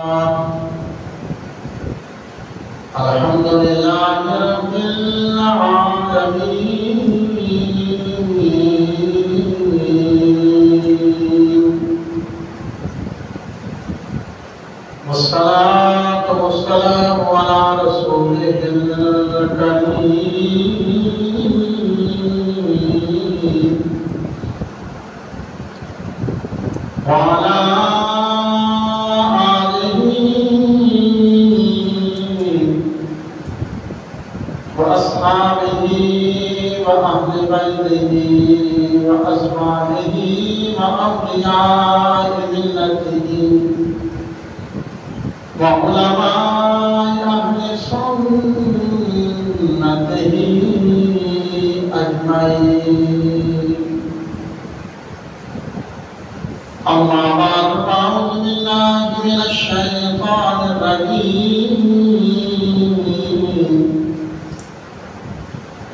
الحمد لله رب العالمين والصلاة والسلام على رسوله الكريم وعلى وأصحابه وأهل بيته وأزواجه وأولياء ملته وعلماء أهل سنته أجمعين. أما بعد فأعوذ بالله من الشيطان الرجيم.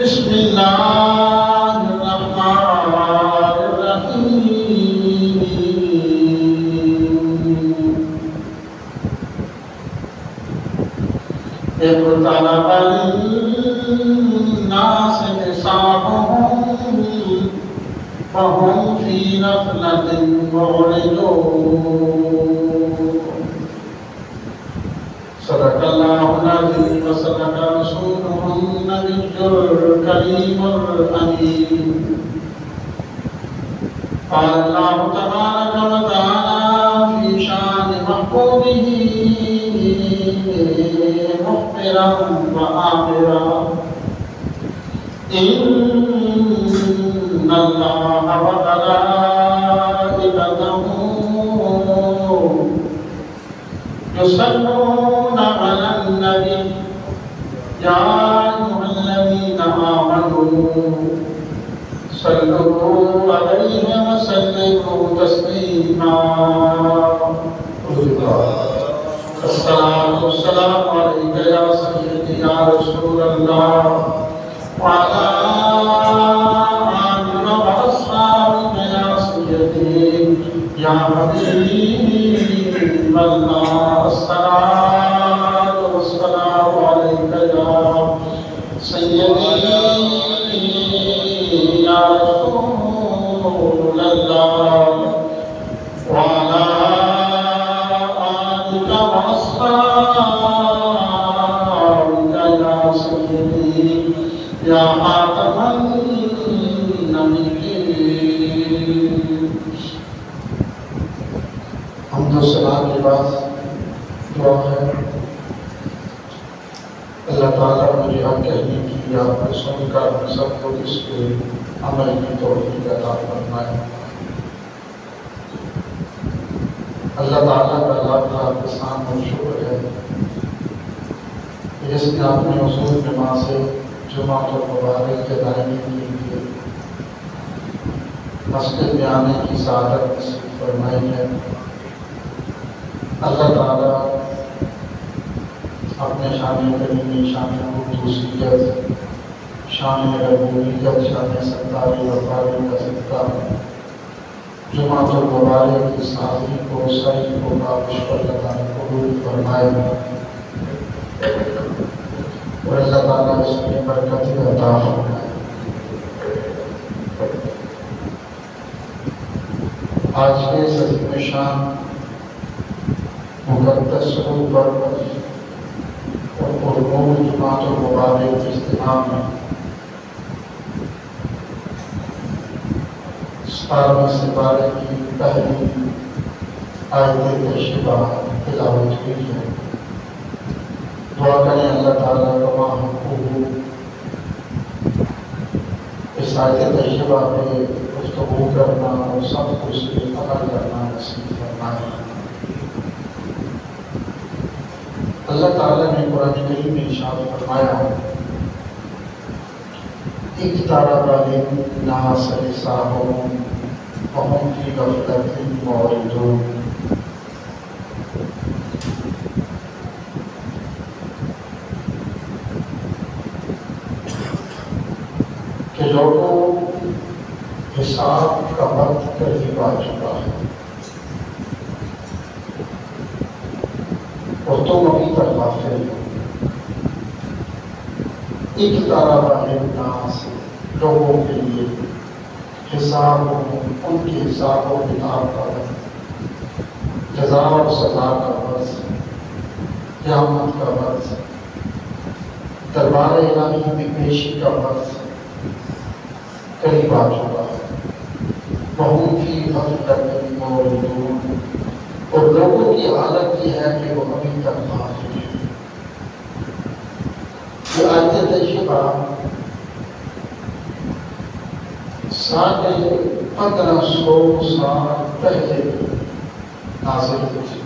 بسم الله الرحمن الرحيم. اقترب للناس حسابهم وهم في غفلة معرضون. صدق الله العظيم وصدق رسوله النبي الكريم الأمين. قال الله تبارك وتعالى في شأن محبوبه مخبرا وآخرا: إن الله وملائكته يصلون على النبي يا أيها الذين آمنوا صلوا عليه وسلموا تسليما. الصلاة والسلام عليك يا سيدي يا رسول الله وعلى آلك وأصحابك يا سيدي يا حبيب الله. الصلاة والسلام عليك يا سيدي يا رسول الله وعلى آلك وأصحابك يا سيدي يا خاتم النبيين. حمد و ثنا کے بعد دعا ہے: اللہ تعالیٰ مجھے آپ کہنے کی آپ کو سن کر سب کو اس کے عمل کی توفیق عطا فرمائے. اللہ تعالیٰ کا لاکھ لاکھ احسان و شکر ہے کہ اس نے اپنے حضور جماع سے جمعۃ المبارک کے دائمی کے لیے مسجد میں آنے کی سعادت نصیب فرمائی ہے. اللہ تعالیٰ اپنے شان کریمی، شان قدوسیت، شان ربوبیت، شان ستاری وفاری کا صدقہ جمعۃ المبارک کی سازی کو صحیح کو کابش پر لگانے قبول فرمائے اور اللہ تعالیٰ اس میں برکت عطا فرمائے. آج کے اس عظیم شان مقدس روح پر اور پرنور جماعت المبارک کے اجتماع میں 17ویں سپارے کی پہلی آیت شفا تلاوت ہوئی ہے. دعا کریں اللہ تعالیٰ کا محبوب اس آیت شفا پہ گفتگو کرنا اور سب کچھ عمل کرنا نصیب فرمائے. اللہ تعالیٰ نے قرآن کریم میں ارشاد فرمایا: اقترب للناس حسابهم وهم في غفلة معرضون. کہ لوگوں حساب کا وقت قریب آ چکا ہے. اور تم ابھی تک غافل ہو۔ اقترب للناس، لوگوں کے لیے حساب ان کے حساب و کتاب کا وقت، جزا اور سزا کا وقت، قیامت کا وقت، دربار الہی میں پیشی کا وقت قریب آ چکا ہے۔ وَهُمْ فِي غَفْلَةٍ مُعْرِضُونَ، اور لوگوں کی حالت یہ ہے کہ وہ ابھی تک غافل ہیں۔ یہ آیت طیبہ 1500 سال پہلے نازل ہوئی۔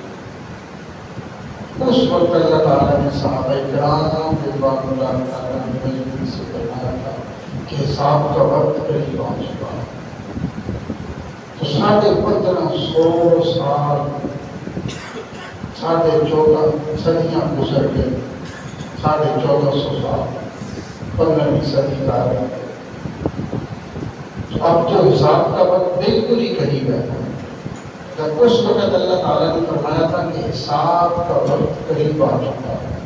اس وقت اللہ تعالیٰ نے صحابہ کرام رضوان اللہ تعالیٰ علیہم سے فرمایا تھا کہ حساب کا وقت قریب آ چکا ہے۔ تو 1550 سال، 14.5 صدیاں گزر گئے، 1450 سال، 15ویں صدی کا ہے۔ تو اب جو حساب کا وقت بالکل ہی قریب ہے، جب اس وقت اللہ تعالیٰ نے فرمایا تھا کہ حساب کا وقت قریب آ چکا ہے،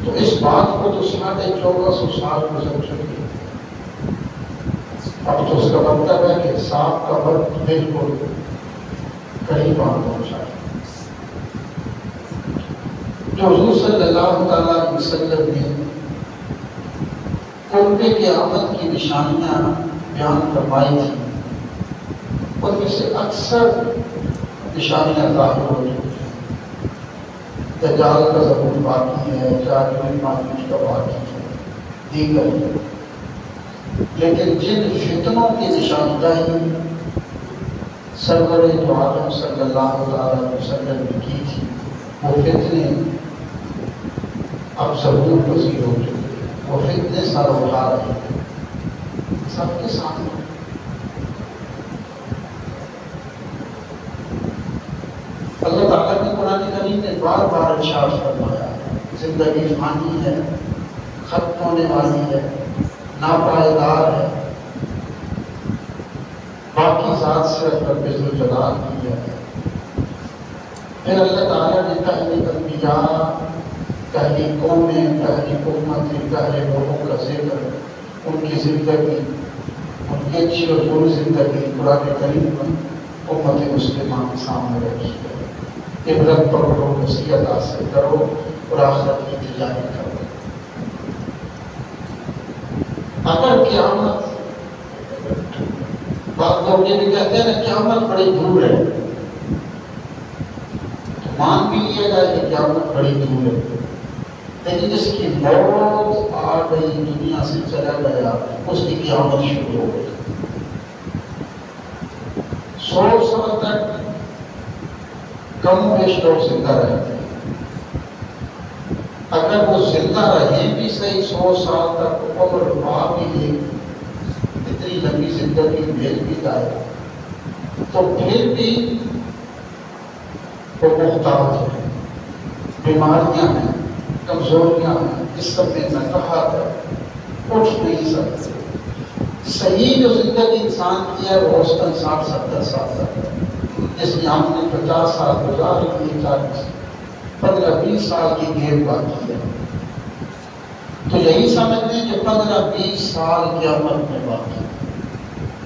تو اس بات کو تو 1450 سال گزر چکے، اب تو اس کا مطلب ہے کہ حساب کا وقت بالکل قریب آ پہنچا ہے۔ جو حضور صلی اللہ تعالیٰ علیہ وسلم نے قرب قیامت کی نشانیاں بیان فرمائی تھیں، ان میں سے اکثر نشانیاں ظاہر ہو چکی ہیں۔ دجال کا ظہور باقی ہے، یاجوج ماجوج کا باقی ہے، دیگر ہے، لیکن جن فتنوں کی نشاندہی سرور دو عالم صلی اللہ علیہ وسلم نے کی تھی، وہ فتنے اب ظہور پذیر ہو چکے ہیں، وہ فتنے سر اٹھا رہے ہیں سب کے سامنے۔ اللہ تعالیٰ نے قرآن کریم میں بار بار ارشاد فرمایا، زندگی فانی ہے، ختم ہونے والی ہے، ناپائیدار ہے، باقی ذات سے رب ذوالجلال کی ہے۔ پھر اللہ تعالیٰ نے پہلے انبیاء، پہلی قومیں، پہلی امتیں، پہلے لوگوں کا ذکر، ان کی زندگی، ان کی اچھی اور بری زندگی قرآن کریم میں امت مسلمہ کے سامنے رکھی ہے۔ عبرت پکڑو، نصیحت حاصل کرو اور آخرت کی تیاری کرو۔ اگر قیامت، بعض لوگ یہ بھی کہتے ہیں کہ قیامت بڑی دور ہے، تو مان بھی لیا جائے کہ قیامت بڑی دور ہے، لیکن جس کی موت آ گئی، دنیا سے چلا گیا، اس کی قیامت شروع ہو گئی۔ 100 سال تک کم بیش لوگ زندہ رہتے ہیں، اگر وہ زندہ رہے بھی صحیح 100 سال تک عمر پا بھی لے، اتنی لمبی زندگی مل بھی جائے، تو پھر بھی وہ محتاج ہے، بیماریاں ہیں، کمزوریاں ہیں، جسم میں نقاہت ہے، اٹھ نہیں سکتے۔ صحیح جو زندگی انسان کی ہے وہ اوسطاً 60-70 سال تک ہے، جس میں ہم نے 50 سال گزار لیے، 15-20 سال کی گیپ باقی ہے، تو یہی سمجھ لیں کہ 15-20 سال کی عمر میں باقی ہے،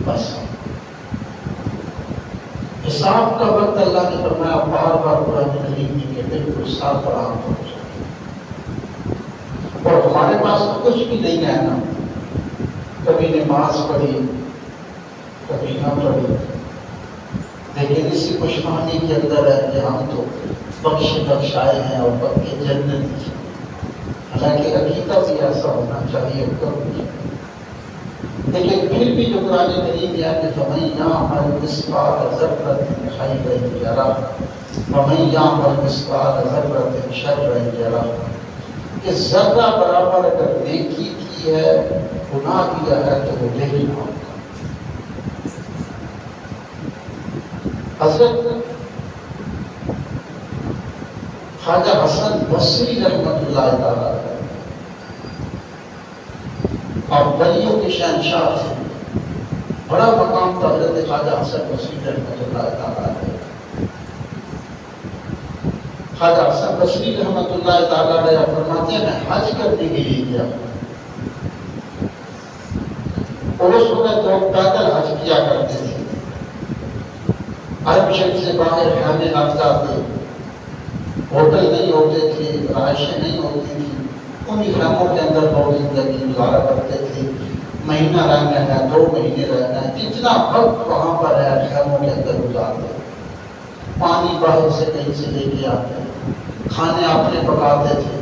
بس۔ حساب کا وقت اللہ نے فرمایا بار بار قرآن کریم میں کہ بالکل ساتھ پر آن پہنچا، اور ہمارے پاس تو کچھ بھی نہیں ہے نا، کبھی نماز پڑھی، کبھی نہ پڑھی، لیکن اسی خوشحالی کے اندر ہے کہ ہم تو بخشائے ہیں اور پکے جنت ہیں۔ حالانکہ عقیدہ بھی ایسا ہونا چاہیے، لیکن پھر بھی جو قرآن کریم ہے کہ فَمَن يَعْمَلْ مِثْقَالَ ذَرَّةٍ خَيْرًا يَرَهُ وَمَن يَعْمَلْ مِثْقَالَ ذَرَّةٍ شَرًّا يَرَهُ، کہ ذرہ برابر اگر نیکی کی ہے، گناہ کیا ہے تو وہ نہیں ہوگا۔ حضرت خواجہ حسن بصری رحمۃ اللہ تعالیٰ اور ولیوں کے شہنشاہ سے بڑا مقام تھا حضرت خواجہ حسن بصری رحمۃ اللہ تعالیٰ۔ خواجہ حسن بصری رحمۃ اللہ تعالیٰ علیہ فرماتے ہیں میں حج کرنے کے لیے گیا اور اس وقت لوگ پیدل حج کیا کرتے تھے، عرب شریف سے باہر خیمے لگ جاتے، ہوٹل نہیں ہوتے تھے، رہائشیں نہیں ہوتی تھی، انہی خیموں کے اندر لوگ زندگی گزارا کرتے تھے، مہینہ رہنا ہے 2 مہینے رہنا ہے، جتنا وقت وہاں پر ہے خیموں کے اندر گزارتے، پانی باہر سے کہیں سے لے کے آتے، کھانے اپنے پکاتے تھے۔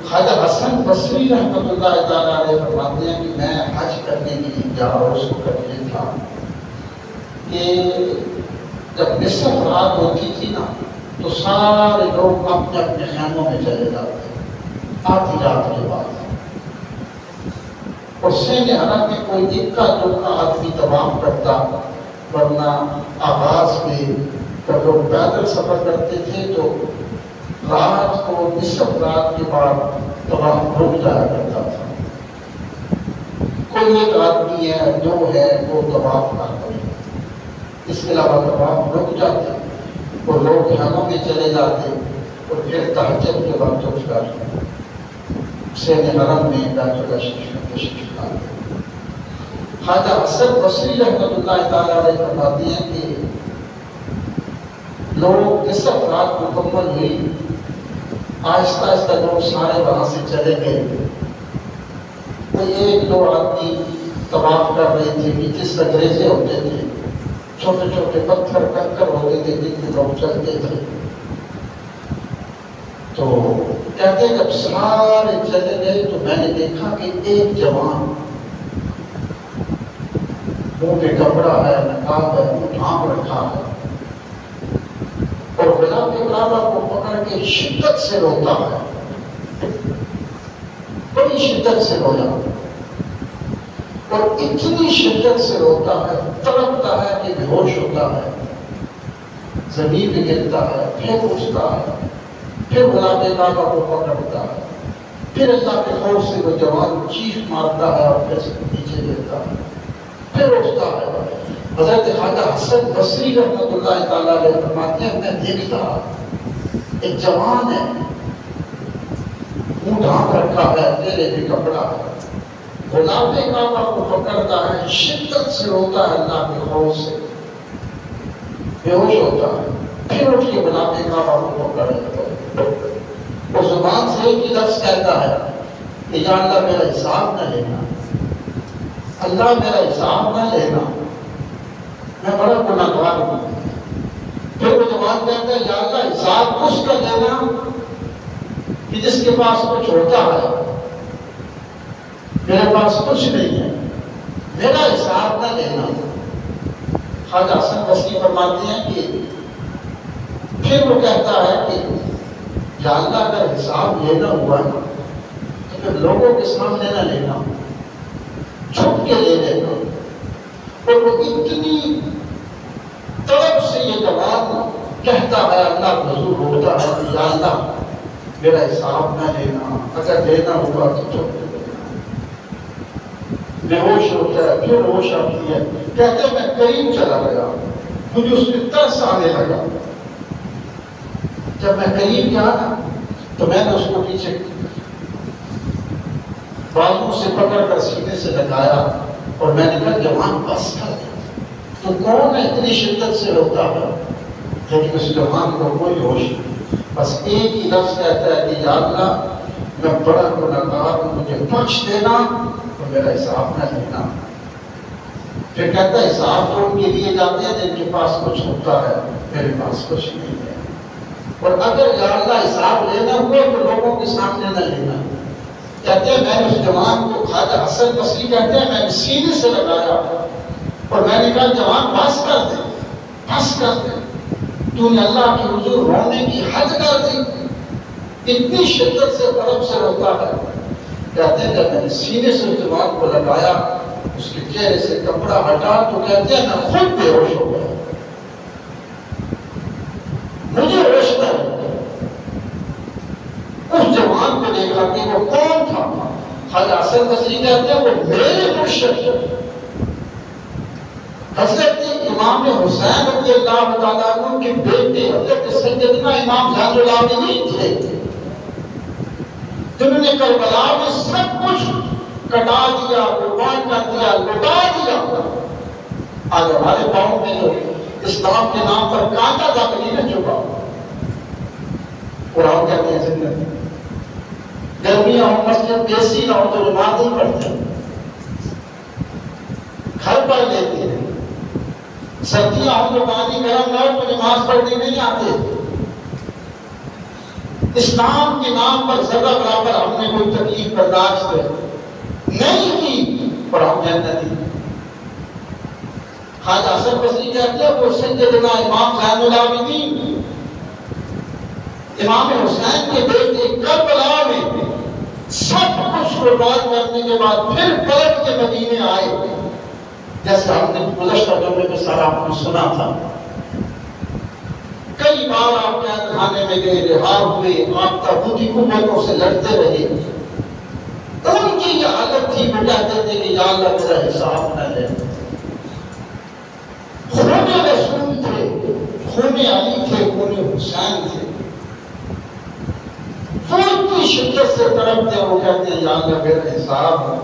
خواجہ حسن بصری رحمۃ اللہ تعالیٰ علیہ فرماتے ہیں کہ میں حج کرنے کے لیے گیا اور اس وقت یہ تھا کہ جب نصف رات ہوتی تھی نا تو سارے لوگ اپنے اپنے خیموں میں چلے جاتے آدھی رات کے بعد، اور سین حرم میں کوئی اکا دکا آدمی طواف کرتا، ورنہ آغاز میں جب لوگ پیدل سفر کرتے تھے تو رات کو نصف رات کے بعد طواف رک جایا کرتا تھا، کوئی ایک آدمی ہے 2 ہے وہ طواف نہ کرے، اس کے علاوہ طواف رک جاتے اور لوگ خیموں میں چلے جاتے، اور پھر تہجد کے وقت اٹھ کر سین حرم میں بیت اللہ شریف میں تشریف لاتے۔ خواجہ حسن بصری رحمۃ اللہ تعالیٰ علیہ فرماتے ہیں کہ لوگ نصف رات مکمل ہوئی، آہستہ آہستہ لوگ سارے وہاں سے چلے گئے، کوئی 1-2 آدمی طواف کر رہے تھے، نیچے سجریزے ہوتے تھے، چھوٹے چھوٹے پتھر کنکر ہوتے تھے جن میں لوگ چلتے تھے، تو کہتے جب سارے چلے گئے تو میں نے دیکھا کہ ایک جوان منہ میں کپڑا ہے، نقاب ہے، منہ ڈھانپ رکھا ہے، اور غلام کعبہ کو پکڑ کے شدت سے روتا ہے، بڑی شدت سے رویا، اور اتنی شدت سے روتا ہے، تڑپتا ہے کہ بے ہوش ہوتا ہے، زمین پہ گرتا ہے، پھر اٹھتا ہے، پھر غلام کعبہ کو پکڑتا ہے، پھر اللہ کے خوف سے وہ جوان چیخ مارتا ہے اور پھر نیچے گرتا ہے، پھر اٹھتا ہے۔ حضرت خواجہ حسن بصری رحمۃ اللہ تعالیٰ علیہ فرماتے ہیں میں دیکھتا ایک جوان ہے، منہ ڈھانپ رکھا ہے، چہرے پہ کپڑا ہے، غلام کعبہ کو پکڑتا ہے، شدت سے روتا ہے اللہ کے خوف سے، بے ہوش ہوتا ہے، پھر اٹھ کے غلام کعبہ کو پکڑتا ہے، وہ زبان سے ایک ہی لفظ کہتا ہے کہ یا اللہ میرا حساب نہ لینا، اللہ میرا حساب نہ لینا، میں بڑا گناہگار ہوں۔ پھر وہ جوان کہتا ہے یا اللہ حساب اس کا لینا کہ جس کے پاس کچھ ہوتا ہے، میرے پاس کچھ نہیں ہے، میرا حساب نہ لینا۔ خواجہ حسن بصری فرماتے ہیں کہ پھر وہ کہتا ہے کہ یا اللہ اگر حساب لینا ہوا تو پھر لوگوں کے سامنے نہ لینا، چھپ کے لے لینا۔ اور وہ اتنی طرف سے یہ جواب کہتا ہے اللہ کو حضور ہوتا ہے کہ یا اللہ میرا حساب نہ لینا، اگر لینا ہوگا تو چھپ کے لینا۔ بے ہوش ہوتا ہے، پھر ہوش آتی ہے، کہتے ہیں میں قریب چلا گیا، مجھے اس پہ ترس آنے لگا، جب میں قریب گیا نا تو میں نے اس کو پیچھے بازو سے پکڑ کر سینے سے لگایا اور میں نے کہا جوان بس کر دیا، تو کون اتنی شدت سے روتا ہے؟ لیکن اس جوان کو کوئی ہوش نہیں، بس ایک ہی لفظ کہتا ہے کہ یا اللہ میں بڑا گنہگار ہوں، مجھے بخش دینا اور میرا حساب نہ لینا۔ پھر کہتا ہے حساب تو ان کے لیے جاتے ہیں جن کے پاس کچھ ہوتا ہے، میرے پاس کچھ نہیں ہے، اور اگر یا اللہ حساب لینا ہوا تو لوگوں کے سامنے نہ لینا۔ کہتے ہیں میں نے اس جوان کو، خواجہ حسن بصری کہتے ہیں میں نے سینے سے لگایا اور میں نے کہا جوان بس کر دے، بس کر دے، تو نے اللہ کے حضور رونے کی حد کر دی، اتنی شدت سے طرف سے روتا ہے۔ کہتے ہیں جب میں نے سینے سے اس جوان کو لگایا، اس کے چہرے سے کپڑا ہٹا تو کہتے ہیں میں خود بے ہوش ہو گیا، مجھے ہوش نہ ہوا۔ اس جوان کو دیکھا کہ وہ کون تھا؟ خواجہ حسن بصری کہتے ہیں وہ میرے مرشد حضرت امام حسین رضی اللہ تعالیٰ عنہ کے بیٹے حضرت سیدنا امام زین العابدین تھے جنہوں نے کربلا میں سب کچھ کٹا دیا، قربان کر دیا، لٹا دیا. آج ہمارے پاؤں میں جو اسلام کے نام پر کانٹا تک نہیں نہ چکا. قرآن کہتے ہیں زندگی گرمیاں ہوں مسجد بیسی نہ ہو تو نماز نہیں پڑھتے، گھر پڑھ لیتے ہیں. سردیاں ہوں تو پانی گرم نہ ہو تو نماز پڑھنے نہیں آتے. اسلام کے نام پر ذرہ برابر ہم نے کوئی تکلیف برداشت نہیں کی اور ہم جنت دی. خواجہ حسن بصری کہتے ہیں وہ سیدنا امام زین العابدین امام حسین کے بیٹے کربلا میں سب کچھ قربان کرنے کے بعد پھر پلٹ کے مدینے آئے. جیسے ہم نے گزشتہ جمعے میں سارا آپ نے سنا تھا. کئی بار آپ قید خانے میں گئے، رہا ہوئے، آپ طاغوتی قوتوں سے لڑتے رہے. ان کی یہ حالت تھی، وہ کہتے تھے کہ یا اللہ میرا حساب نہ لے. خون رسول تھے، خون علی تھے، خون حسین تھے. وہ اتنی شدت سے تڑپتے وہ کہتے ہیں یا اللہ میرا حساب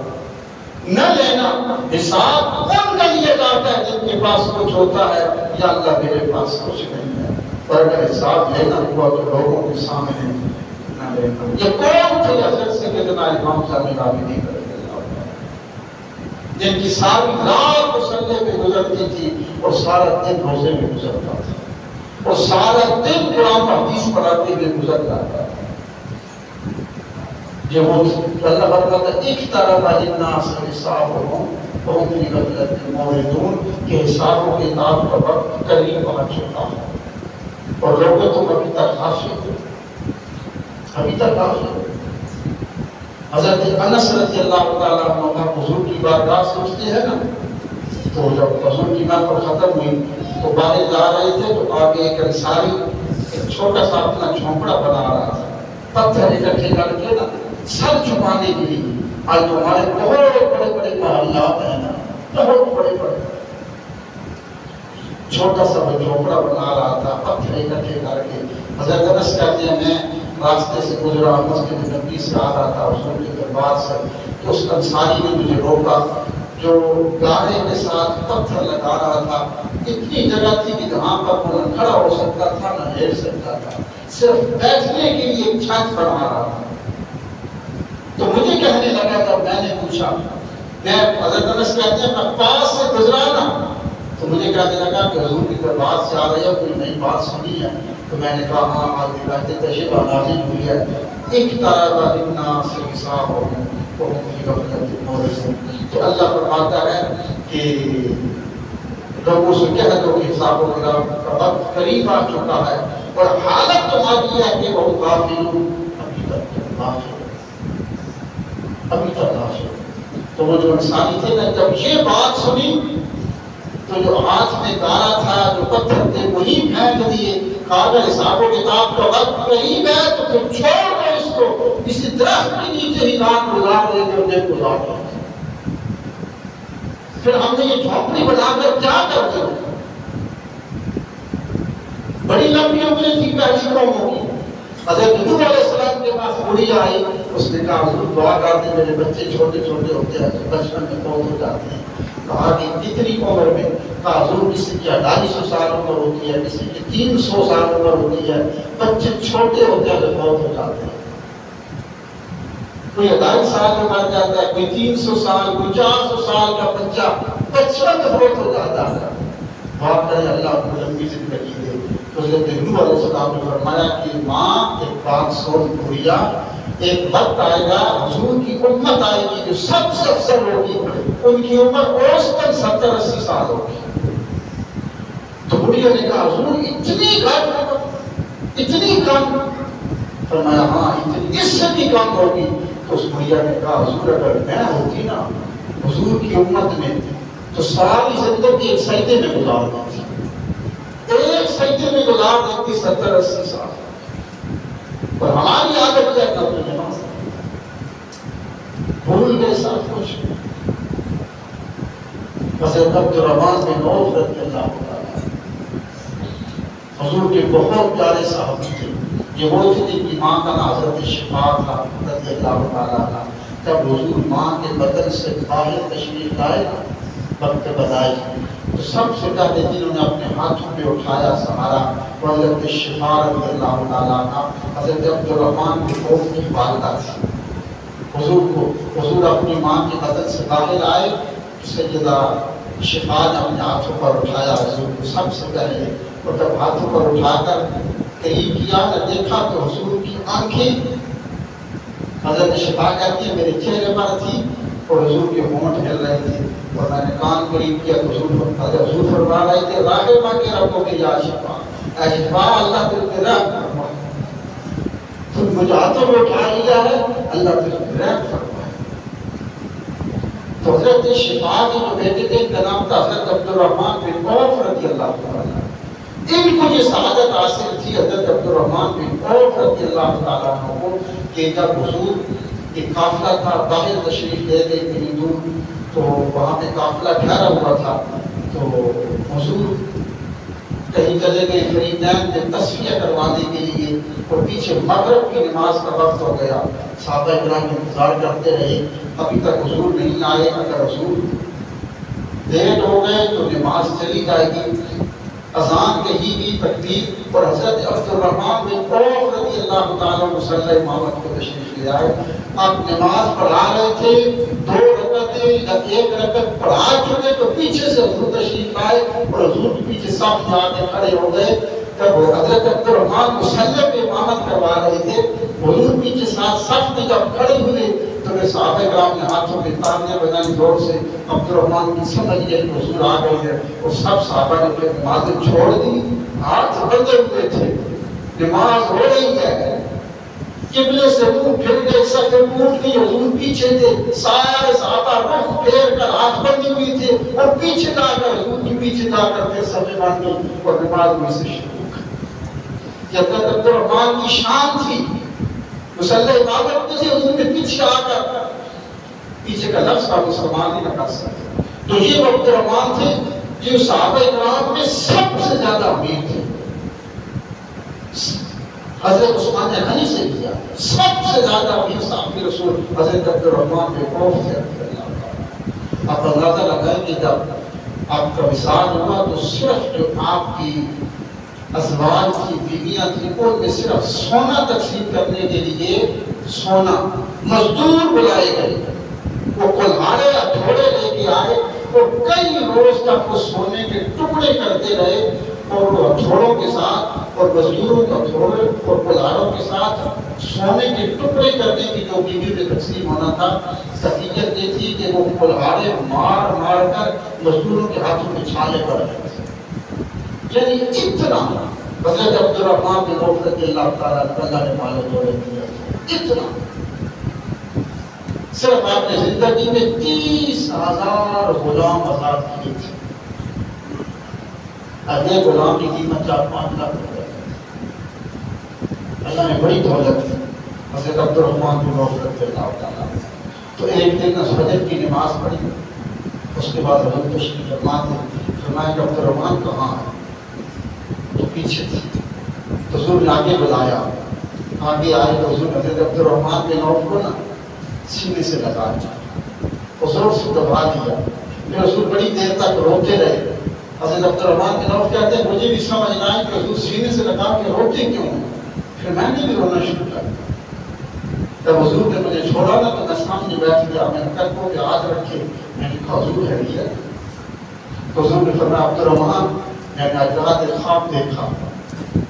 نہ لینا. حساب ان کے لیے لاتا ہے جن کے پاس کچھ ہوتا ہے. یا اللہ میرے پاس کچھ نہیں ہے، اور اگر حساب لینا ہوا تو لوگوں کے سامنے نہ لینا. یہ کون تھے؟ حضرت سیدنا امام زین العابدین جن کی ساری رات مصلے پہ گزرتی تھی اور سارا دن روزے میں گزرتا تھا اور سارا دن قرآن حدیث پڑھاتے ہوئے گزر جاتا تھا. جب اللہ فرماتا ہے اقترب للناس حسابهم وهم في غفلة معرضون کہ حساب و کتاب کا وقت قریب آ چکا ہے اور لوگوں تم ابھی تک غافل ہو، ابھی تک غافل ہو. حضرت انس رضی اللہ تعالیٰ عنہ حضور کی بارگاہ سے اٹھتے ہیں نا، تو جب حضور کی محفل ختم ہوئی تو باہر جا رہے تھے تو آگے ایک انصاری ایک چھوٹا سا اپنا جھونپڑا بنا رہا تھا، پتھر اکٹھے کر کے نا سر چھپانے کے لیے. آج تو ہمارے بہت بڑے بڑے محلات ہیں نا، بہت بڑے بڑے. چھوٹا سا وہ جھونپڑا بنا رہا تھا پتھر اکٹھے کر کے. حضرت انس کہتے ہیں میں راستے سے گزرا، مسجد نبی سے آ رہا تھا حضور کے دربار سے، تو اس انصاری نے مجھے روکا جو گارے کے ساتھ پتھر لگا رہا تھا. اتنی جگہ تھی کہ جہاں پر وہ نہ کھڑا ہو سکتا تھا نہ لیٹ سکتا تھا، صرف بیٹھنے کے لیے چھت بنا رہا تھا. تو مجھے کہنے لگا تھا، میں نے پوچھا، میں حضرت انس کہتے ہیں میں پاس سے گزرا نا تو مجھے کہنے لگا کہ حضور کی دربار سے آ رہے ہیں، کوئی نئی بات سنی ہے؟ تو میں نے کہا ہاں آج کہتے تشریف نازل ہوئی ہے اقترب للناس حسابهم وهم في غفلة معرضون. تو اللہ فرماتا ہے کہ لوگوں سے کہہ دو کہ حساب و کتاب کا وقت قریب آ چکا ہے اور حالت تمہاری ہے کہ وہ غافل، ابھی تک غافل، ابھی تک غافل. تو وہ جو انسانی تھے نا، جب یہ بات سنی تو جو ہاتھ میں گارا تھا، جو پتھر تھے، وہی پھینک دیے. کہا اگر حساب و کتاب کا وقت قریب ہے تو پھر چھوڑ دو اس کو، اسی درخت کے نیچے ہی رات گزار دے دو، دن گزار دو. پھر ہم نے یہ جھونپڑی بنا کر کیا کرتے ہو؟ بڑی لمبی عمریں تھی پہلی قوموں کی. حضرت نوح علیہ السلام کے پاس بڑی آئی، اس نے کہا حضور دعا کرتے میرے بچے چھوٹے چھوٹے ہوتے ہیں، بچپن میں فوت ہو جاتے ہیں. کہا کہ کتنی عمر میں؟ کہا حضور کسی کی 250 سال عمر ہوتی ہے، کسی کی 300 سال عمر ہوتی ہے. بچے چھوٹے ہوتے ہیں تو فوت ہو جاتے ہیں. کوئی 2.5 سال میں مر جاتا ہے، کوئی 300 سال، کوئی 400 سال کا بچہ بچپن میں فوت ہو جاتا ہے. بات کرے اللہ کو لمبی زندگی دے. تو حضرت نوح علیہ السلام نے فرمایا کہ ماں ایک بات سن بھویا، ایک وقت آئے گا حضور کی امت آئے گی جو سب سے افضل ہوگی، ان کی عمر اوسطاً 70-80 سال ہوگی. تو بڑھیا نے کہا حضور اتنی گھٹ، اتنی کم؟ فرمایا ہاں اتنی، اس سے بھی کم ہوگی. تو اس بڑھیا نے کہا حضور اگر میں ہوتی نا حضور کی امت میں تو ساری زندگی ایک سجدے میں گزار دیتی، ایک سجدے میں گزار دیتی 70-80 سال. اور ہماری عادت کیا کرتے ہیں، نماز بھول گئے سب کچھ. حضرت عبدالرحمن بن عوف رضی اللہ عنہ حضور کے بہت پیارے صحابی تھے. یہ وہ تھے جن کی ماں کا نام حضرت شفا تھا رضی اللہ تعالیٰ عنہ. جب حضور ماں کے بدن سے باہر تشریف لائے وقت بدائی تو سب سے پہلے جنہوں نے اپنے ہاتھوں پہ اٹھایا سہارا وہ حضرت شفا رضی اللہ تعالیٰ عنہ حضرت عبدالرحمن بن عوف کی والدہ تھی. حضور اپنی ماں کے بدن سے باہر آئے سیدہ شفا نے اپنے ہاتھوں پر اٹھایا حضور کو سب سے پہلے. اور جب ہاتھوں پر اٹھا کر قریب کیا تو دیکھا تو حضور کی آنکھیں حضرت شفا کہتی ہے میرے چہرے پر تھی اور حضور کے ہونٹ ہل رہے تھے. اور میں نے کان قریب کیا تو حضور فرما رہے تھے راغبہ کے ربوں کے یا شفا اے شفا اللہ تجھ پہ رحم فرمائے. تم مجھے ہاتھوں میں اٹھا لیا ہے اللہ تجھ پہ رحم فرمائے. تو حضرت شفا کے جو بیٹے تھے ان کا نام تھا حضرت عبدالرحمن بن عوف رضی اللہ تعالیٰ. ان کو یہ سعادت حاصل تھی حضرت عبدالرحمن بن عوف رضی اللہ تعالیٰ عنہ کو کہ جب حضور ایک قافلہ تھا باہر تشریف لے گئے کہیں دور تو وہاں پہ قافلہ ٹھہرا ہوا تھا تو حضور کہیں چلے گئے فریدین میں تصفیہ کروانے کے لیے اور پیچھے مغرب کی نماز کا وقت ہو گیا. صحابہ کرام انتظار کرتے رہے ابھی تک حضور نہیں آئے. اگر حضور لیٹ ہو گئے تو نماز چلی جائے گی. اذان کہی گئی تکبیر اور حضرت عبدالرحمن بن عوف رضی اللہ تعالیٰ مصلی امامت کو تشریف لے آئے. آپ نماز پڑھا رہے تھے 2 رکعتیں یا 1 رکعت پڑھا چکے تو پیچھے سے حضور تشریف آئے اور حضور کے پیچھے صف جا کے کھڑے ہو گئے. جب حضرت عبدالرحمن مصلی پہ امامت کروا رہے تھے حضور پیچھے ساتھ صف میں جب کھڑے ہوئے تو میرے صحابہ کرام نے ہاتھوں میں تالیاں بجائی زور سے. عبدالرحمن کی سمجھ گئے کہ حضور آ گئے ہیں اور سب صحابہ نے اپنی نمازیں چھوڑ دی. ہاتھ بندے ہوئے تھے نماز ہو رہی ہے قبلے سے منہ پھر گئے صف ٹوٹ گئی. حضور پیچھے تھے سارے صحابہ رخ پھیر کر ہاتھ بندے ہوئے تھے اور پیچھے جا کر حضور کے پیچھے جا کر پھر صف بن گئی اور نماز میں سے شروع. یہ حضرت عبدالرحمن کی شان تھی. مصلی عبادت میں سے حضور کے پیچھے آ کر پیچھے کا لفظ کا مسلمان ہی نہ کر سکتے. تو یہ وہ عبدالرحمن تھے جو صحابہ کرام میں سب سے زیادہ امیر تھے. حضرت عثمان غنی سے کیا سب سے زیادہ امیر صحابی رسول حضرت عبدالرحمن بن عوف تھے. آپ اندازہ لگائیں کہ جب آپ کا وصال ہوا تو صرف جو آپ کی ازواج کی بیویاں تھیں ان میں صرف سونا تقسیم کرنے کے لیے سونا مزدور بلائے گئے. وہ کلہاڑے یا تھوڑے لے کے آئے اور کئی روز تک وہ سونے کے ٹکڑے کرتے رہے اور وہ ہتھوڑوں کے ساتھ اور مزدوروں کے ہتھوڑے اور کلہاڑوں کے ساتھ سونے کے ٹکڑے کرنے کی جو بیوی میں تقسیم ہونا تھا. حقیقت یہ تھی کہ وہ کلہاڑے مار مار کر مزدوروں کے ہاتھوں میں چھالے پڑ رہے تھے. یعنی اتنا حضرت عبدالرحمن بن عوف رضی اللہ تعالیٰ اللہ نے مال و دولت دیا. اتنا صرف آپ نے زندگی میں 30,000 غلام آزاد کیے تھے. اگلے غلام کی قیمت 4-5 لاکھ روپے. اللہ نے بڑی دولت دی حضرت عبدالرحمن بن عوف رضی اللہ تعالیٰ. تو ایک دن فجر کی نماز پڑھی اس کے بعد حضور تشریف فرما تھے. فرمایا کہ عبدالرحمن کہاں ہے تو پیچھے تھی. حضور نے آگے بلایا. آگے آئے تو حضور حضرت عبدالرحمن بن عوف کو نا سینے سے لگا دیا اور زور سے دبا دیا. پھر حضور بڑی دیر تک روتے رہے. حضرت عبدالرحمن بن عوف کہتے ہیں مجھے بھی سمجھ نہ آئی کہ حضور سینے سے لگا کے روتے کیوں ہیں. پھر میں نے بھی رونا شروع کر دیا. جب حضور نے مجھے چھوڑا نا تو میں سامنے بیٹھ گیا. میں نے کہا کو کہ ہاتھ رکھے. میں نے کہا حضور ہے یہ. تو حضور نے فرمایا عبدالرحمن میں نے آج ایک خواب دیکھا.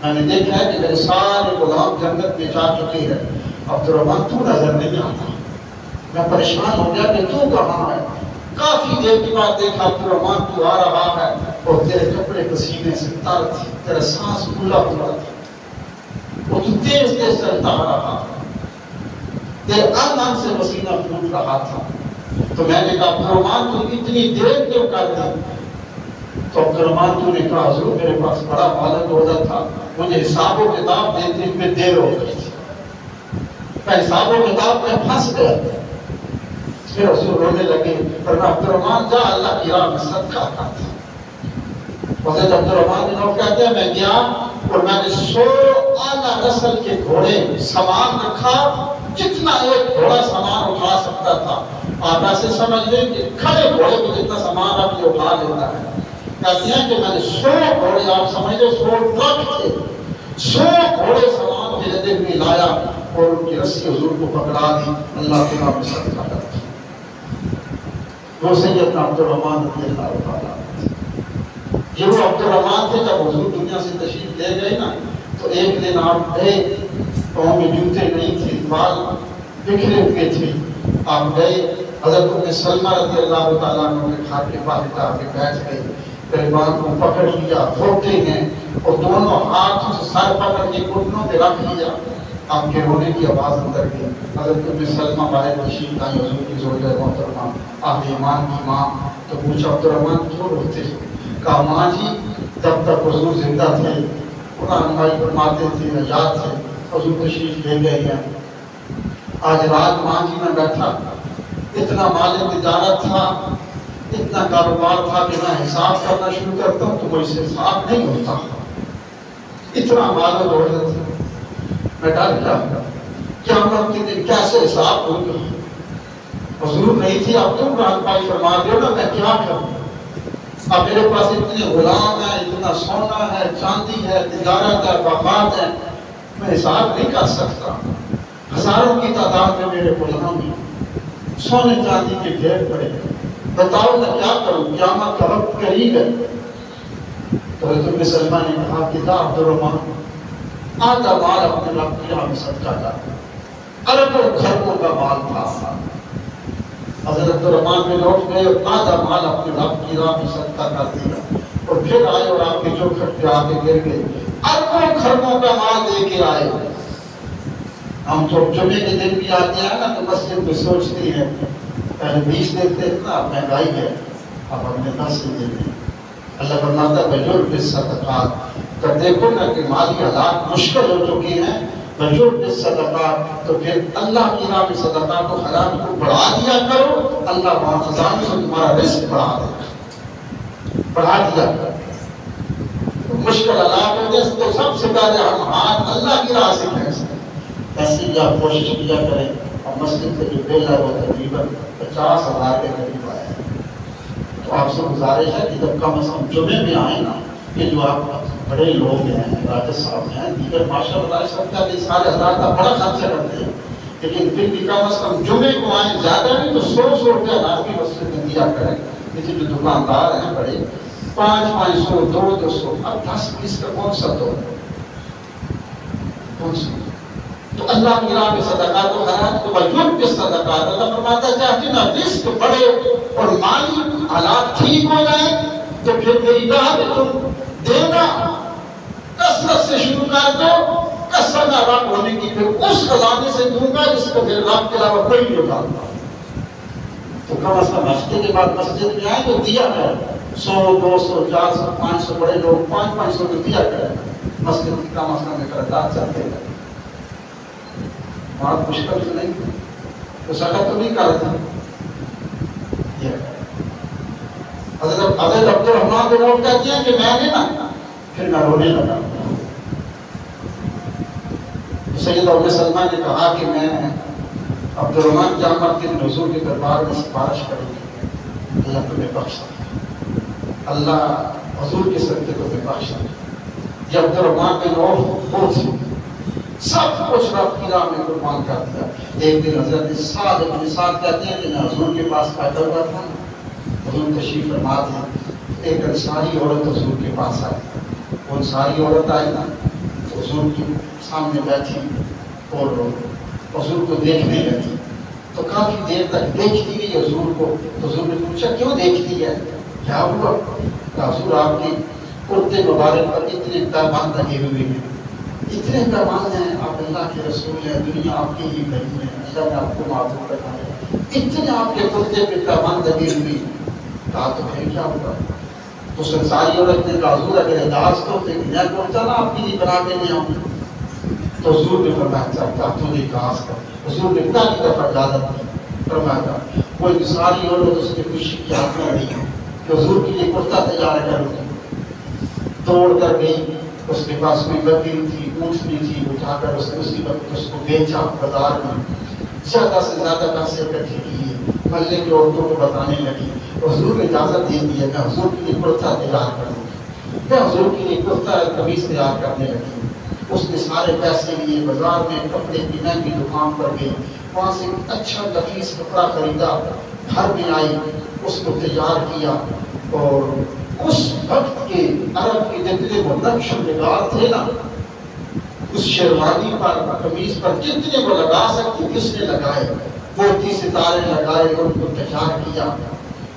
میں نے دیکھا ہے کہ میرے سارے غلام جنت میں جا چکے ہیں. عبدالرحمن تو نظر نہیں آتا. میں پریشان ہو گیا کہ تو کہاں ہے. کافی دیر کے بعد دیکھا عبدالرحمن تو آ رہا ہے اور تیرے کپڑے پسینے سے تر تھی. تیرا سانس پھولا پھولا تھا. وہ تو تیز تیز چلتا آ رہا. تیرے ان سے پسینہ پھوٹ رہا تھا. تو میں نے کہا عبدالرحمن تو اتنی دیر کیوں کر دی. تو عبدالرحمن تو نے کہا حضور میرے پاس بڑا مال و دولت تھا. مجھے حساب و کتاب دینے میں دیر ہو گئی تھی. میں حساب و کتاب میں پھنس گیا. پھر حضور رونے لگے. فرمایا عبدالرحمن جا اللہ کی راہ میں صدقہ کر. حضرت عبدالرحمن بن عوف کہتے ہیں میں گیا اور میں نے 100 اعلیٰ نسل کے گھوڑے سامان رکھا، جتنا ایک گھوڑا سامان اٹھا سکتا تھا۔ آپ ایسے سمجھ لیں کہ کھڑے گھوڑے کو جتنا سامان آپ یہ اٹھا لیتا ہے۔ کہتے ہیں کہ میں نے 100 گھوڑے، آپ سمجھ لیں 100 ٹرک تھے، 100 گھوڑے سامان بھیجتے ہوئے لایا اور ان کی رسی حضور کو پکڑا دی، اللہ کے نام میں صدقہ کرتا۔ وہ سیدنا عبدالرحمن رضی اللہ تعالیٰ، یہ وہ عبدالرحمن تھے جب حضور دنیا سے تشریف لے گئے نا، تو ایک دن آپ گئے، پاؤں میں جوتے نہیں تھے، بال بکھرے ہوئے تھے، آپ گئے، حضرت ام سلمہ رضی اللہ تعالیٰ عنہ نے گھر کے باہر جا کے بیٹھ گئے، گریبان کو پکڑ لیا، روتے ہیں اور دونوں ہاتھوں سے سر پکڑ کے گھٹنوں پہ رکھ لیا۔ آپ کے رونے کی آواز اندر گئی۔ حضرت ام سلمہ باہر تشریف لائی، حضور کی زوجہ محترمہ اہل ایمان کی ماں، تو پوچھا عبدالرحمن کیوں روتے ہیں؟ کہا ماں جی جب تک حضور زندہ تھے، قرآن بھائی فرماتے تھے، یاد تھے، حضور تشریف لے گئے ہیں، آج رات ماں جی میں بیٹھا، اتنا مال تجارت تھا، اتنا کاروبار تھا کہ میں حساب کرنا شروع کرتا ہوں تو مجھ سے حساب نہیں ہوتا، اتنا مال و دولت تھا، میں ڈر گیا قیامت کے دن کیسے حساب ہوگا؟ حضور نہیں تھی، اب تم قرآن پاک فرما دو نا، میں کیا کروں؟ اب میرے پاس اتنے غلام ہیں، اتنا سونا ہے، چاندی ہے، تجارت ہے، باغات ہے، میں حساب نہیں کر سکتا، ہزاروں کی تعداد میں میرے غلام ہیں، سونے چاندی کے ڈھیر پڑے ہیں، بتاؤ میں کیا کروں؟ قیامت کا وقت قریب ہے۔ تو حضرت ام سلمہ نے کہا کہ جا عبدالرحمن، آدھا مال اپنے رب کی راہ میں صدقہ کر، اربوں خربوں کا مال تھا۔ حضرت عبدالرحمن میں لوٹ گئے اور آدھا مال اپنے رب کی راہ میں صدقہ کر دیا، اور پھر آئے اور آپ کے چوکھٹ پہ آ کے گر گئے، اربوں خربوں کا مال دے کے آئے۔ ہم جب جمعے کے دن بھی آتے ہیں نا تو مسجد میں سوچتے ہیں پہلے 20 دیتے ہیں نا، مہنگائی ہے، اب ہم نے 10 ہی دیتے ہیں۔ اللہ فرماتا ہے بجرب الصدقات، جب دیکھو نا کہ مالی حالات مشکل ہو چکی ہیں، بجرب الصدقات، تو پھر اللہ کی راہ میں صدقات و خیرات کو بڑھا دیا کرو، اللہ وہاں خزانے سے تمہارا رزق بڑھا دے گا، بڑھا دیا کرو۔ مشکل حالات ہو جائے تو سب سے پہلے ہم ہاتھ اللہ کی راہ سے پھینکتے ہیں، ایسی یا کوشش کیا کریں۔ اور مسجد سے جو بل ہے وہ تقریباً 50,000 کے قریب آیا ہے، تو آپ سے گزارش ہے کہ جب کم از کم جمعے میں آئیں نا، کہ جو آپ بڑے لوگ ہیں، راجہ صاحب ہیں، دیگر ماشاء اللہ سب کا بھی سارے ہزار کا بڑا خرچہ کرتے ہیں، لیکن پھر بھی کم از کم جمعے کو آئیں، زیادہ نہیں تو 100 روپیہ ہزار کی مسجد میں دیا کریں۔ کسی جو دکاندار ہیں بڑے 500 200، اب 10-20 کا کون سا دو کون سا؟ تو اللہ کی راہ میں صدقات و خیرات کو بجرب الصدقات، اللہ فرماتا ہے چاہتے نا رزق بڑھے اور مالی حالات ٹھیک ہو جائیں تو پھر میری راہ میں تم دینا کثرت سے شروع کر دو، کثرت رب ہونے کی، پھر اس خزانے سے دوں گا جس کو پھر رب کے علاوہ کوئی نہیں اٹھاتا۔ تو کم از کم ہفتے کے بعد مسجد میں آئے تو دیا کرے، 100 200 400 500 بڑے لوگ 500 تو دیا کرے، مسجد کی کم از کم اقرارات چلتے ہیں۔ بات مشکل تو نہیں، تو سکت تو نہیں کر رہا تھا۔ حضرت عبدالرحمن کو نوٹ کہتے ہیں کہ میں نے نا پھر میں رونے لگا۔ سیدہ ام سلمہ نے کہا کہ میں عبدالرحمن قیامت کے دن حضور کے دربار میں سفارش کروں گی، اللہ تمہیں بخشا، اللہ حضور کے صدقے تمہیں بخشا۔ یہ عبدالرحمن بن عوف وہ تھے، سب کچھ رب کی راہ میں قربان کر دیا۔ ایک دن حضرت سعد بن سعد کہتے ہیں کہ میں حضور کے پاس بیٹھا ہوا تھا، حضور تشریف فرما تھے، ایک انصاری عورت حضور کے پاس آئی، وہ انصاری عورت آئی نا تو حضور کے سامنے بیٹھی اور حضور کو دیکھنے لگی، تو کافی دیر تک دیکھتی رہی حضور کو۔ حضور نے پوچھا کیوں دیکھتی ہے، کیا ہوا؟ کہ حضور آپ کی کرتے مبارک پر اتنے پیغام لگے ہوئے ہیں، اتنے پیغام ہیں، آپ اللہ کے رسول ہیں، دنیا آپ کی ہی نہیں ہے، اللہ نے آپ کو معذور رکھا ہے، اتنے آپ کے کرتے پہ پیغام لگے ہوئے ہیں۔ کہا تو پھر کیا ہوا؟ تو سنساری عورت نے کہا حضور اگر اجازت تو میں پہنچا نا آپ کے لیے بنا کے لے آؤں۔ تو حضور نے فرمایا چاہتا تو نے اجازت کر، حضور نے پہلی دفعہ اجازت دی، فرمایا کوئی ساری عورت اس کی خوشی کی ہاتھ میں نہیں کہ حضور کے لیے کرتا تیار کر دوڑ کر گئی، اس کے پاس کوئی بکری تھی، اونٹنی تھی، اٹھا کر اس نے اسی وقت اس کو بیچا بازار میں، زیادہ سے زیادہ پیسے اکٹھے کیے، محلے کی عورتوں کو بتانے لگی، حضور نے اجازت دے دی ہے، میں حضور کے لیے کرتا تیار کروں گی، میں حضور کے لیے کرتا قمیص تیار کرنے لگی۔ اس نے سارے پیسے لیے، بازار میں کپڑے کی مہنگی دکان پر گئی، وہاں سے اچھا نفیس کپڑا خریدا، گھر میں آئی، اس کو تیار کیا، اور اس وقت کے عرب کے جتنے وہ نقش و نگار تھے نا، اس شیروانی پر قمیص پر جتنے وہ لگا سکتی کس نے لگائے، موتی ستارے لگائے، ان کو تیار کیا،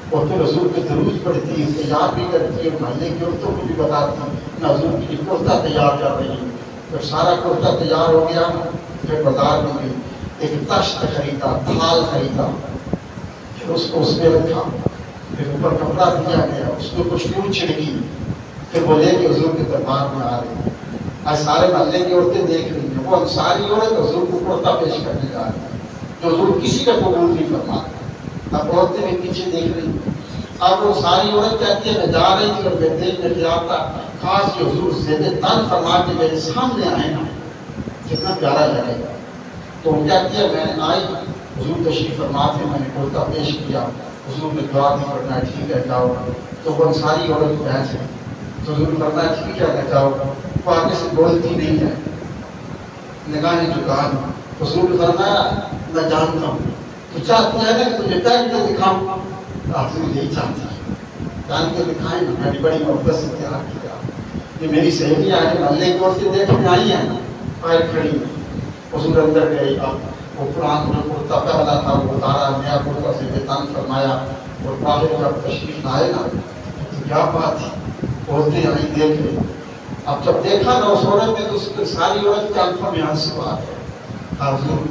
اور پھر حضور پہ درود پڑھتی، تیار بھی کرتی اور محلے کی عورتوں کو بھی بتاتی میں حضور کے لیے کرتا تیار کر رہی ہوں۔ جب سارا کرتا تیار ہو گیا پھر بازار میں گئی، ایک تشت خریدا، تھال خریدا، پھر اس کو اس میں رکھا، پھر اوپر کپڑا دیا گیا، اس میں کچھ کیوں چھڑکی، پھر بولے کہ حضور کے دربار میں آ رہے ہیں۔ آج سارے محلے کی عورتیں دیکھ رہی ہیں، وہ انصاری عورت حضور کو کرتا پیش کرنے جا رہی ہے، جو حضور کسی کا قبول نہیں فرماتے۔ اب عورتیں بھی پیچھے دیکھ رہی ہیں، اب وہ ساری عورت کہتی ہے میں جا رہی تھی اور میرے دل میں خیال تھا کاش کہ حضور زیادہ تن فرما کے میرے سامنے آئے نا، کتنا پیارا لگے گا۔ تو وہ کہتی ہے میں نے آئی، حضور تشریف فرما کے میں نے کرتا پیش کیا، حضور نے دعا دی، فرمایا ٹھیک ہے جاؤ۔ تو وہ انصاری عورت بیٹھ گئی، تو حضور نے فرمایا ٹھیک ہے جاؤ، وہ آگے سے بولتی نہیں ہے، نگاہیں جھکا دی۔ حضور نے فرمایا میں جانتا ہوں تو چاہتی ہے نا کہ تجھے پہن کے دکھاؤں، حضور یہی چاہتی ہے پہن کے دکھائیں نا، میں نے بڑی محبت سے تیار کیا، یہ میری سہیلیاں ہیں محلے کی عورتیں دیکھنے آئی ہیں، آئے کھڑی ہیں۔ حضور اندر گئے، اب وہ قرآن جو کرتا پہلا تھا وہ اتارا، نیا کرتا سے تن فرمایا، اور باہر جب تشریف لائے نا تو کیا بات تھی، عورتیں آئی دیکھ رہی۔ اب جب دیکھا نا اس عورت میں تو اس کی ساری عورت کے آنکھوں میں آنسو آ گئے، حضور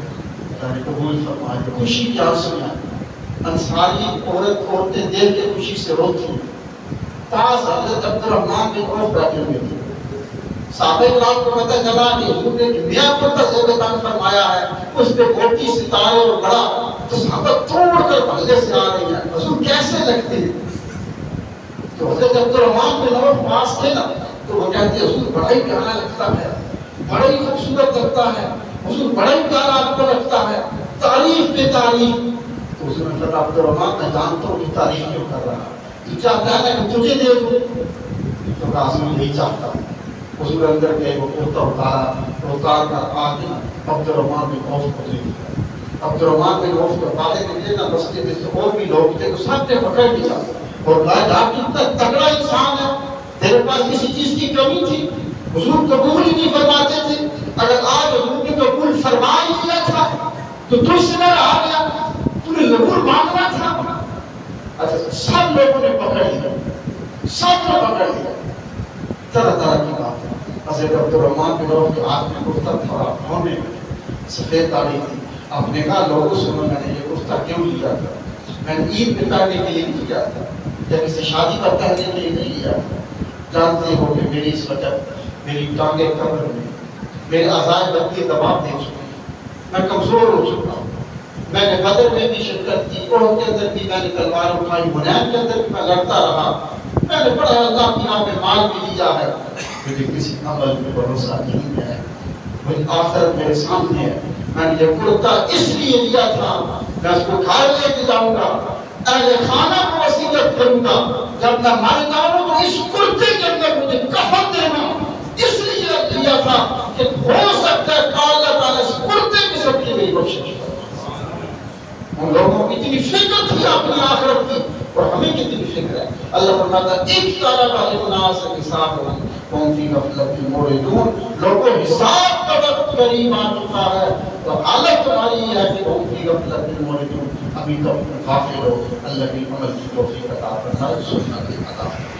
یعنی قبول فرمائے، خوشی کی آنسو آئے۔ انصاری عورتیں دیکھ کے خوشی سے روتی ہیں۔ پاس حضرت عبدالرحمن بن عوف بیٹھے ہوئے تھے، صحابہ کرام کو پتہ چلا کہ حضور نے نیا کرتا تن فرمایا ہے، اس پہ موتی ستارے اور بڑا، تو صحابہ توڑ کر محلے سے آ رہی ہیں، حضور کیسے لگتے ہیں؟ تو حضرت عبدالرحمن بن عوف پاس تھے نا، تو وہ کہتے ہیں حضور بڑا ہی پیارا لگتا ہے، بڑا ہی خوبصورت لگتا ہے، حضور بڑا ہی پیارا آپ کو لگتا ہے، تعریف پہ تعریف۔ تو حضور نے فرمایا عبدالرحمن میں جانتا ہوں کہ تعریف کیوں کر رہا ہے، تو چاہتا ہے کہ تجھے دے دوں، تو حضور یہی چاہتا ہوں۔ حضور اندر گئے، وہ کرتا اتارا، اتار کر آگے عبدالرحمن بن عوف کو دے دیا۔ عبدالرحمن بن عوف کو پالے کے لیے نا مسجد میں سے اور بھی لوگ تھے تو سب نے پکڑ لیا اور کہا آپ کتنا تگڑا انسان ہے، تیرے پاس کسی چیز کی کمی تھی، حضور قبول ہی نہیں فرماتے تھے، اگر آج حضور نے قبول فرما ہی دیا تھا تو تجھ سے نہ رہا گیا، تو نے ضرور مانگنا تھا۔ اچھا سب لوگوں نے پکڑ لیا، سب نے پکڑ لیا، طرح طرح کی بات ہے۔ حضرت عبدالرحمن بن عوف کے ہاتھ میں کرتا تھا، پاؤں میں سفید داڑھی تھی، آپ نے کہا لوگوں سنو میں نے یہ کرتا کیوں لیا تھا، میں نے عید پہ پہننے کے لیے نہیں لیا تھا یا کسی شادی پر پہننے کے لیے نہیں لیا تھا، جانتے ہو کہ میری اس وجہ میری ٹانگیں قبر میں، میرے اعضائے بدن دباؤ دے چکے ہیں، میں کمزور ہو چکا ہوں، میں نے بدر میں بھی شرکت کی، احد کے اندر بھی میں نے تلوار اٹھائی، حنین کے اندر بھی میں لڑتا رہا، میں نے بڑا اللہ کی راہ میں مال بھی دیا ہے، لیکن کسی عمل میں بھروسہ نہیں ہے، میری آخرت میرے سامنے ہے، میں نے یہ کرتا اس لیے دیا تھا، میں اس کو گھر لے کے جاؤں گا، اہل خانہ کو وصیت کروں گا، جب میں مر جاؤں تو اس کرتے کے اندر مجھے کفن دینا، اس لیے دیا تھا کہ ہو سکتا ہے کہ اللہ تعالیٰ اس کرتے کے سب کی میری بخشش کرے۔ ان لوگوں کی اتنی فکر تھی اپنی آخرت کی، اور ہمیں کتنی فکر ہے۔ اللہ فرماتا ہے اقترب للناس حسابهم وهم في غفلة معرضون، لوگوں حساب کا وقت قریب آ چکا ہے تو حالت تمہاری یہ ہے کہ وهم في غفلة معرضون، ابھی تک غافل ہو۔ اللہ کی عمل کی توفیق عطا فرمائے، سنت عطا فرمائے۔